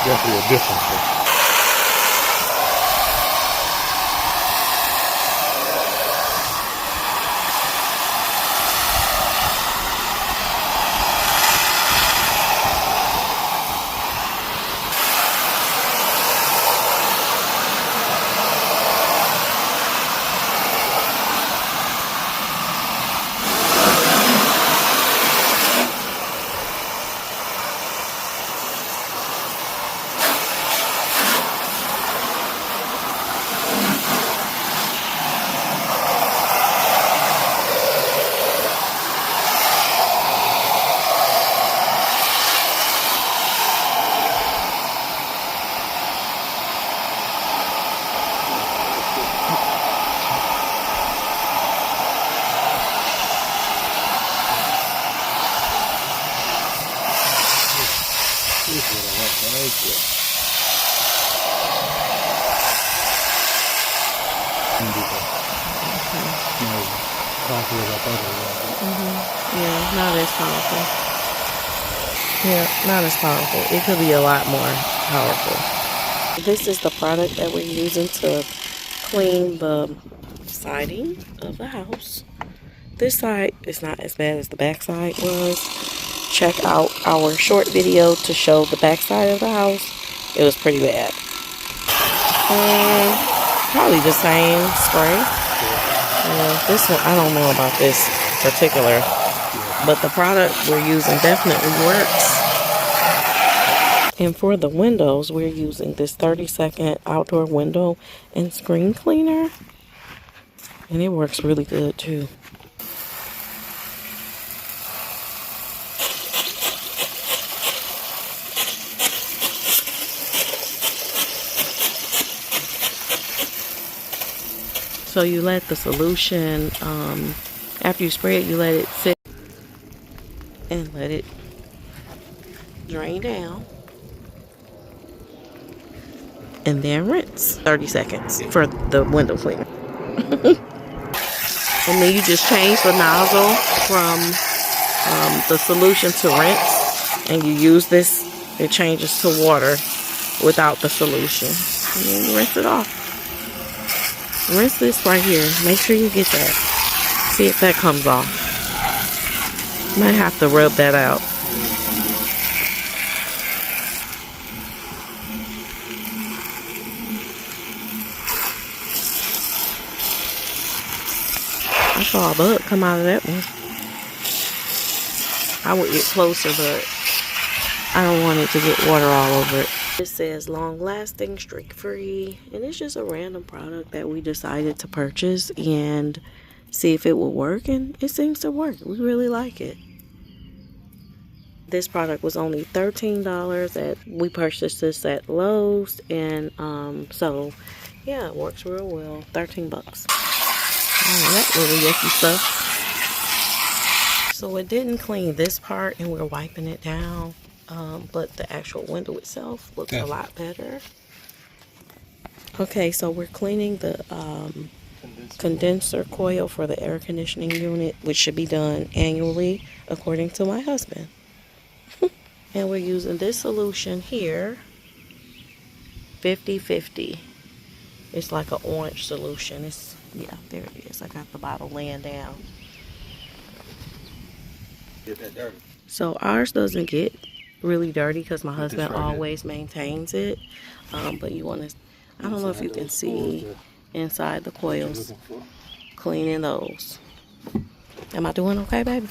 definitely a difference. This is what I want right there. No, powerful as I thought it was. Yeah, not as powerful. Yeah, not as powerful. It could be a lot more powerful. This is the product that we're using to clean the siding of the house. This side is not as bad as the back side was. Check out our short video to show the back side of the house. It was pretty bad. Probably the same spray. This one, I don't know about this particular, but the product we're using definitely works. And for the windows, we're using this 30-second outdoor window and screen cleaner. And it works really good too. So you let the solution, after you spray it, you let it sit and let it drain down. And then rinse 30 seconds for the window cleaner. And then you just change the nozzle from the solution to rinse. And you use this, it changes to water without the solution. And then you rinse it off. Rinse this right here. Make sure you get that. See if that comes off. Might have to rub that out. I saw a bug come out of that one. I would get closer, but I don't want it to get water all over it. It says long lasting, streak free, and it's just a random product that we decided to purchase and see if it will work, and it seems to work. We really like it. This product was only $13 we purchased this at Lowe's, and so yeah, it works real well. 13 bucks. Oh, that little yucky stuff. So it didn't clean this part, and we're wiping it down. But the actual window itself looks a lot better. Okay, so we're cleaning the condenser coil for the air conditioning unit, which should be done annually, according to my husband. And we're using this solution here, 50/50. It's like an orange solution. It's, yeah, there it is. I got the bottle laying down. Get that dirty. So ours doesn't get really dirty because my husband always maintains it. But you want to, I don't know if you can see inside the coils, cleaning those. Am I doing okay, baby?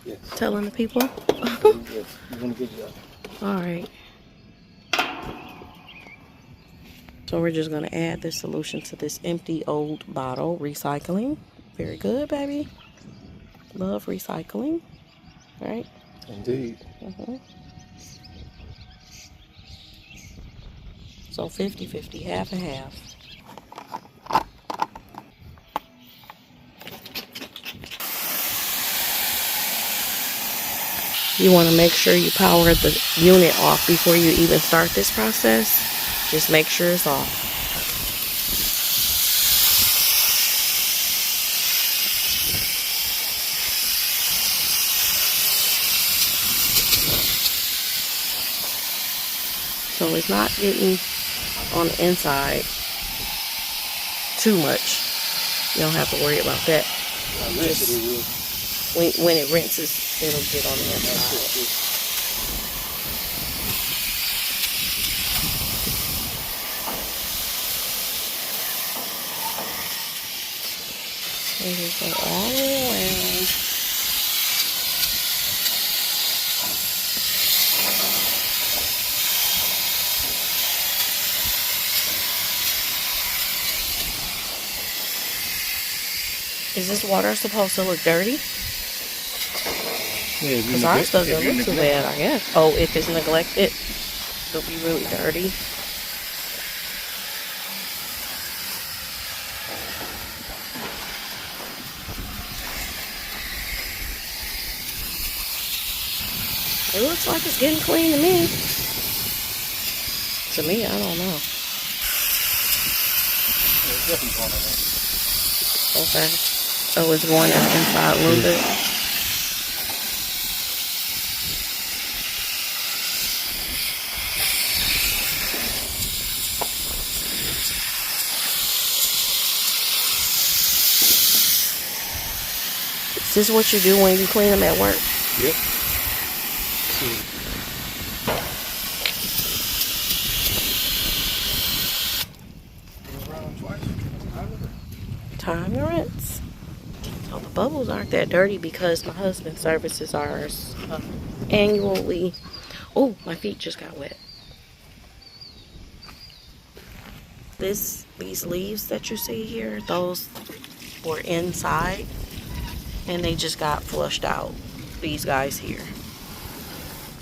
Yes. Telling the people? Yes, you're doing a good job. All right. So we're just going to add this solution to this empty old bottle. Recycling. Very good, baby. Love recycling. Right? Indeed. So 50/50, half and half. You want to make sure you power the unit off before you even start this process. Just make sure it's off. so it's not getting on the inside too much. You don't have to worry about that. When it rinses, it'll get on the inside. And just go all the way around. Is this water supposed to look dirty? Yeah, because ours doesn't look too bad, I guess. Oh, if it's neglected, it'll be really dirty. It looks like it's getting clean to me. To me, I don't know. It's definitely going on there. Okay. Oh, it's going inside a little bit. Is this what you do when you clean them at work? Yep. Time to rinse. So the bubbles aren't that dirty because my husband services ours annually. Oh, my feet just got wet. These leaves that you see here, those were inside and they just got flushed out. These guys here.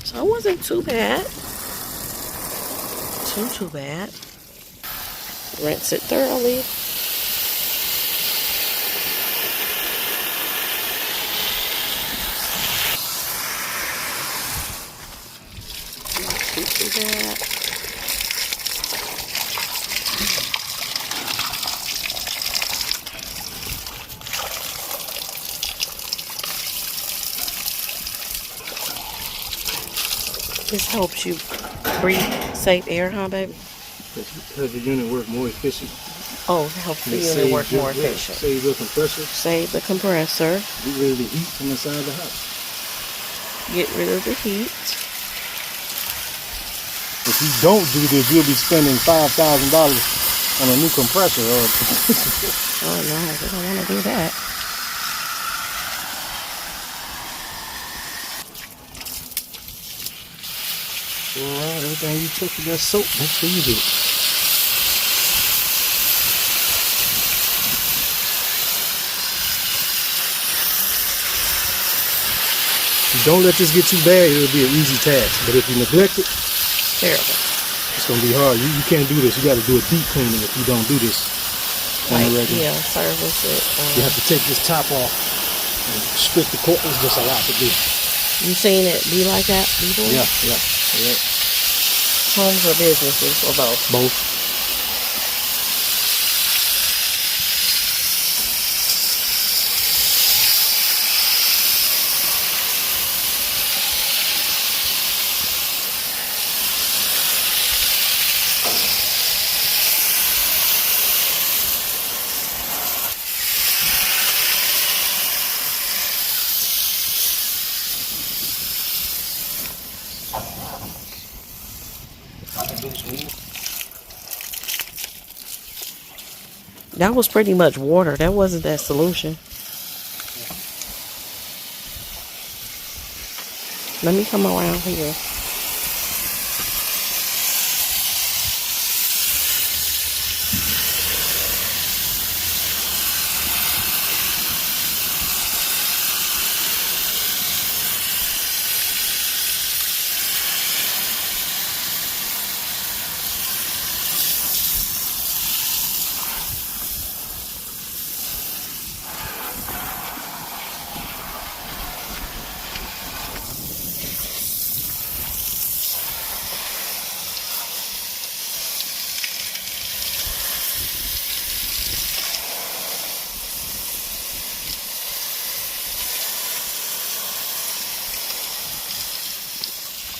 So it wasn't too bad. Too bad. Rinse it thoroughly. Too bad. This helps you breathe safe air, huh, baby? Help the unit work more efficient. Oh, it helps the unit work more efficient. Save the compressor. Save the compressor. Get rid of the heat from inside the house. Get rid of the heat. If you don't do this, you'll be spending $5,000 on a new compressor. Oh no, I don't want to do that. Alright, everything you touch with that soap, make sure you do it. If you don't let this get too bad, it'll be an easy task. But if you neglect it, terrible. It's gonna be hard. You can't do this. You got to do a deep cleaning if you don't do this. Like, yeah, service it. You have to take this top off and strip the cord. It's just a lot to do. You seen it be like that before? Yeah. Homes or businesses or both? Both. That was pretty much water. That wasn't that solution. Let me come around here.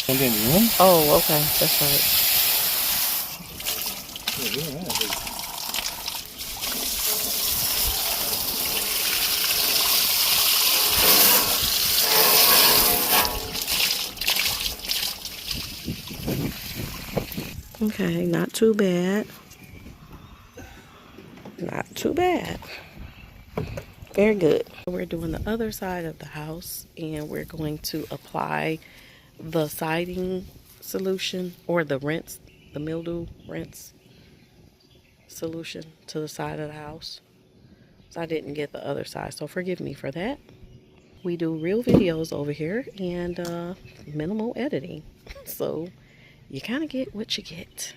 And then you Oh, okay. That's right. Okay, not too bad. Not too bad. Very good. We're doing the other side of the house, and we're going to apply the siding solution, or the rinse, the mildew rinse solution to the side of the house. So I didn't get the other side, so forgive me for that. We do real videos over here and minimal editing. So you kind of get what you get.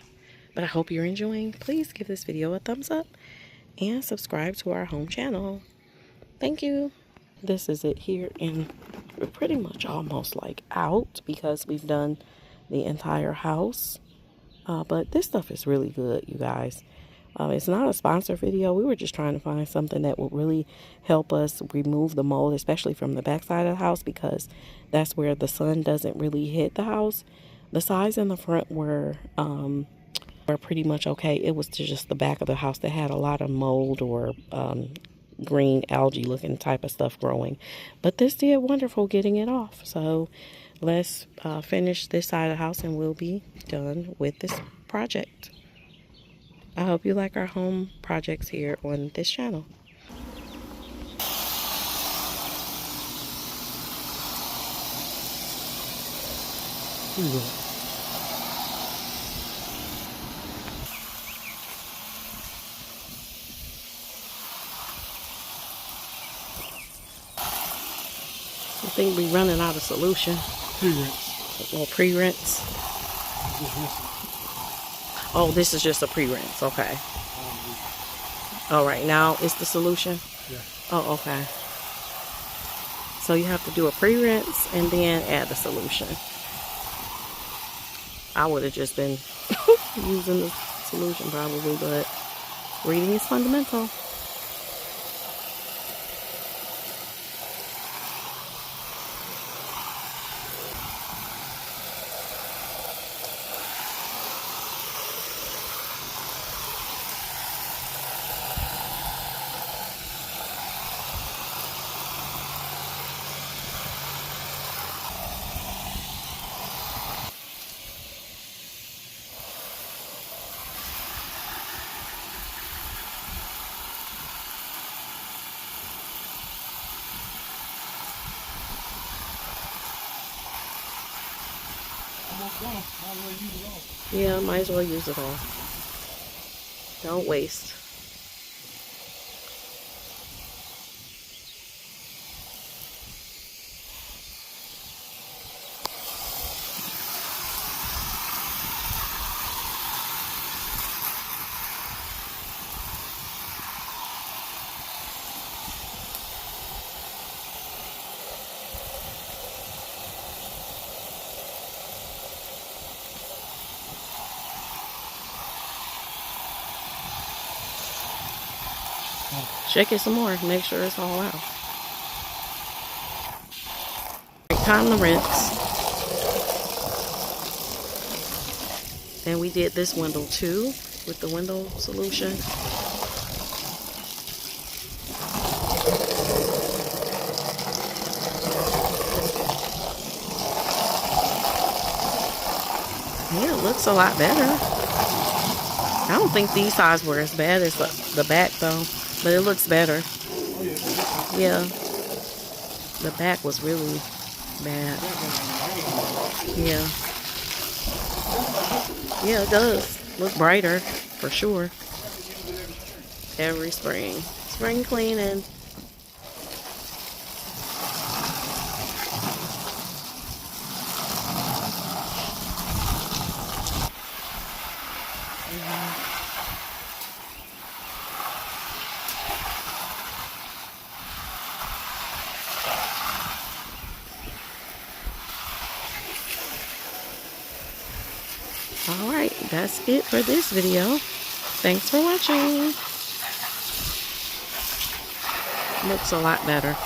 But I hope you're enjoying. Please give this video a thumbs up and subscribe to our home channel. Thank you. This is it here, and we're pretty much almost like out because we've done the entire house. But this stuff is really good, you guys. It's not a sponsor video. We were just trying to find something that would really help us remove the mold, especially from the back side of the house, because that's where the sun doesn't really hit the house. The sides in the front were pretty much okay. It was just the back of the house that had a lot of mold or green algae looking type of stuff growing. But this did wonderful getting it off. So let's finish this side of the house and we'll be done with this project. I hope you like our home projects here on this channel. Here you go. I think we're running out of solution. Pre-rinse. Well, pre-rinse. Oh, this is just a pre-rinse. Okay. All right, now it's the solution? Yeah. Oh, okay. So you have to do a pre-rinse and then add the solution. I would have just been using the solution probably, but reading is fundamental. Yeah, might as well use it all. Don't waste. Check it some more. Make sure it's all out. Time to rinse. And we did this window too with the window solution. Yeah, it looks a lot better. I don't think these sides were as bad as the back though, but it looks better. Yeah, the back was really bad. Yeah. Yeah, it does look brighter for sure. Every spring. Spring cleaning. Alright, that's it for this video. Thanks for watching. Looks a lot better.